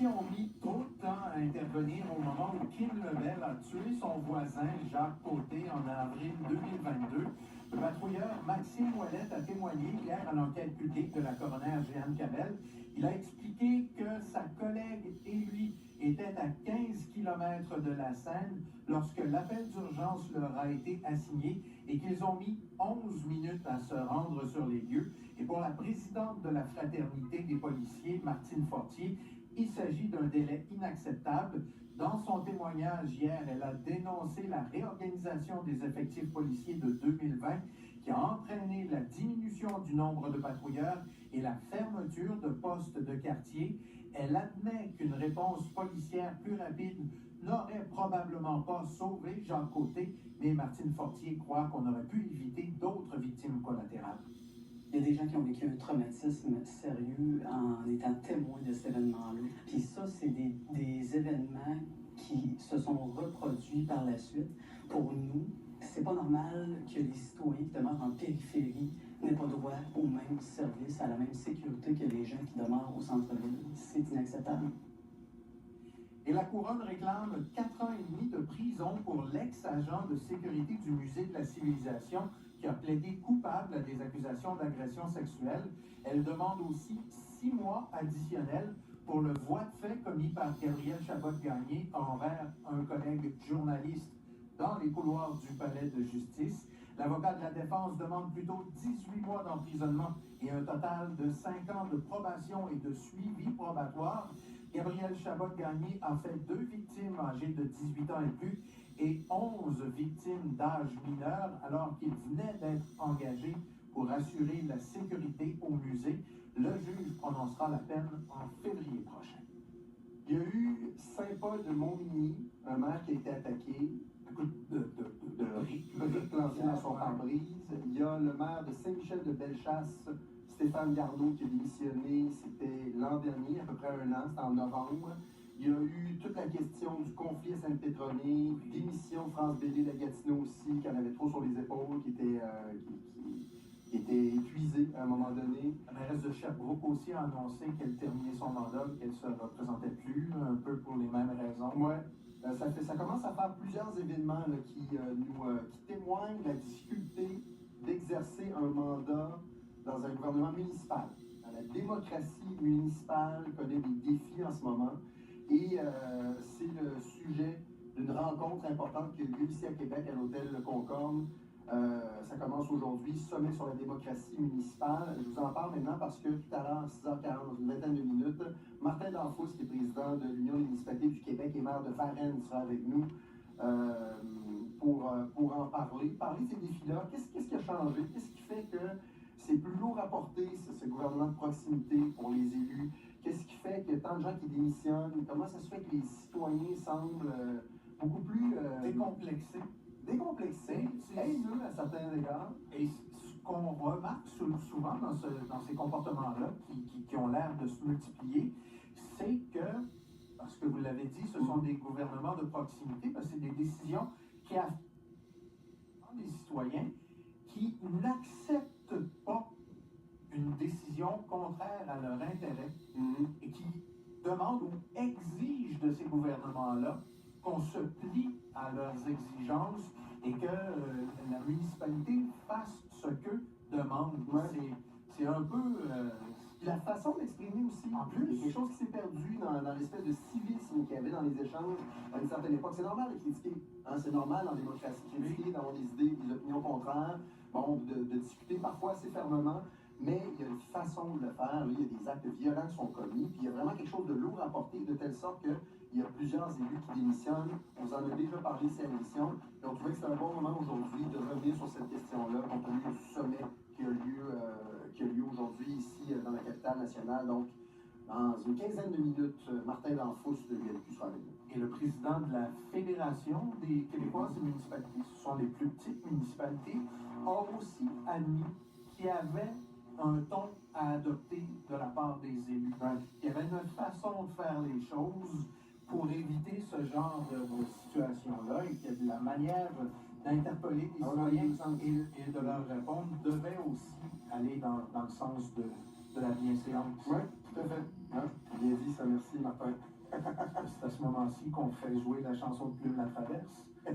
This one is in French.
policiers ont mis trop de temps à intervenir au moment où Kim Lebel a tué son voisin Jacques Côté en avril 2022. Le patrouilleur Maxime Ouellette a témoigné hier à l'enquête publique de la coroner Jeanne Cabel. Il a expliqué que sa collègue et lui étaient à 15 km de la scène lorsque l'appel d'urgence leur a été assigné et qu'ils ont mis 11 minutes à se rendre sur les lieux. Et pour la présidente de la Fraternité des policiers, Martine Fortier, il s'agit d'un délai inacceptable. Dans son témoignage hier, elle a dénoncé la réorganisation des effectifs policiers de 2020 qui a entraîné la diminution du nombre de patrouilleurs et la fermeture de postes de quartier. Elle admet qu'une réponse policière plus rapide n'aurait probablement pas sauvé Jacques Côté, mais Martine Fortier croit qu'on aurait pu éviter d'autres victimes collatérales. Il y a des gens qui ont vécu un traumatisme sérieux en étant témoins de cet événement-là. Puis ça, c'est des événements qui se sont reproduits par la suite. Pour nous, c'est pas normal que les citoyens qui demeurent en périphérie n'aient pas droit au même service, à la même sécurité que les gens qui demeurent au centre-ville. C'est inacceptable. Et la Couronne réclame 4 ans et demi de prison pour l'ex-agent de sécurité du Musée de la Civilisation qui a plaidé coupable à des accusations d'agression sexuelle. Elle demande aussi 6 mois additionnels pour le voie de fait commis par Gabriel Chabot-Gagné envers un collègue journaliste dans les couloirs du palais de justice. L'avocat de la défense demande plutôt 18 mois d'emprisonnement et un total de 5 ans de probation et de suivi probatoire. Gabriel Chabot-Gagné a fait 2 victimes âgées de 18 ans et plus et 11 victimes d'âge mineur alors qu'il venait d'être engagé pour assurer la sécurité au musée. Le juge prononcera la peine en février prochain. Il y a eu Saint-Paul de Montmagny, un maire qui a été attaqué à coups de briques lancées dans son pare-brise. Il y a le maire de Saint-Michel de Bellechasse, Stéphane Garneau, qui a démissionné, c'était l'an dernier, à peu près 1 an, c'était en novembre. Il y a eu toute la question du conflit à Sainte-Pétronée, démission de France Bellé de Gatineau aussi, qui en avait trop sur les épaules, qui était épuisée à un moment donné. La mairesse de Sherbrooke aussi a annoncé qu'elle terminait son mandat, qu'elle ne se représentait plus, un peu pour les mêmes raisons. Oui, ça commence à faire plusieurs événements là, qui témoignent de la difficulté d'exercer un mandat dans un gouvernement municipal. La démocratie municipale connaît des défis en ce moment et c'est le sujet d'une rencontre importante qui a eu lieu ici à Québec, à l'hôtel Le Concorde. Ça commence aujourd'hui, sommet sur la démocratie municipale. Je vous en parle maintenant parce que tout à l'heure, 6h40, dans une vingtaine de minutes, Martin Danfous, qui est président de l'Union des municipalités du Québec et maire de Varennes, sera avec nous pour en parler. Parler de ces défis-là. Qu'est-ce qui a changé? Qu'est-ce qui fait que c'est plus lourd à porter, ce gouvernement de proximité pour les élus? Qu'est-ce qui fait qu'il y a tant de gens qui démissionnent? Comment ça se fait que les citoyens semblent beaucoup plus décomplexés, haineux à certains égards? Et ce qu'on remarque souvent dans ces comportements-là, qui ont l'air de se multiplier, c'est que, parce que vous l'avez dit, ce sont des gouvernements de proximité, parce que c'est des décisions qui affectent les citoyens qui n'acceptent pas une décision contraire à leur intérêt et qui demandent ou exigent de ces gouvernements-là qu'on se plie à leurs exigences et que la municipalité fasse ce qu'eux demandent. C'est un peu... la façon d'exprimer aussi, en plus, il y a quelque chose qui s'est perdu dans l'espèce de civisme qu'il y avait dans les échanges à une certaine époque. C'est normal de critiquer, hein? C'est normal en démocratie de critiquer, d'avoir des idées, des opinions contraires, bon, de discuter parfois assez fermement, mais il y a une façon de le faire. Là, il y a des actes violents qui sont commis, puis il y a vraiment quelque chose de lourd à porter, de telle sorte qu'il y a plusieurs élus qui démissionnent. On vous en a déjà parlé ici à l'émission, et on trouvait que c'était un bon moment aujourd'hui de revenir sur cette question-là, compte tenu du sommet qui a lieu aujourd'hui ici dans la capitale nationale. Donc, dans une quinzaine de minutes, Martin Danfous de l'ULQ sera avec nous. Et le président de la Fédération des Québécoises et municipalités, ce sont les plus petites municipalités, a aussi admis qu'il y avait un ton à adopter de la part des élus. Il y avait une façon de faire les choses pour éviter ce genre de situation-là et que la manière d'interpeller les citoyens et de leur répondre devait aussi aller dans le sens de la bienséance. Oui, tout à fait. Bien dit, ça. Merci, Martin. C'est à ce moment-ci qu'on fait jouer la chanson de Plume la Traverse.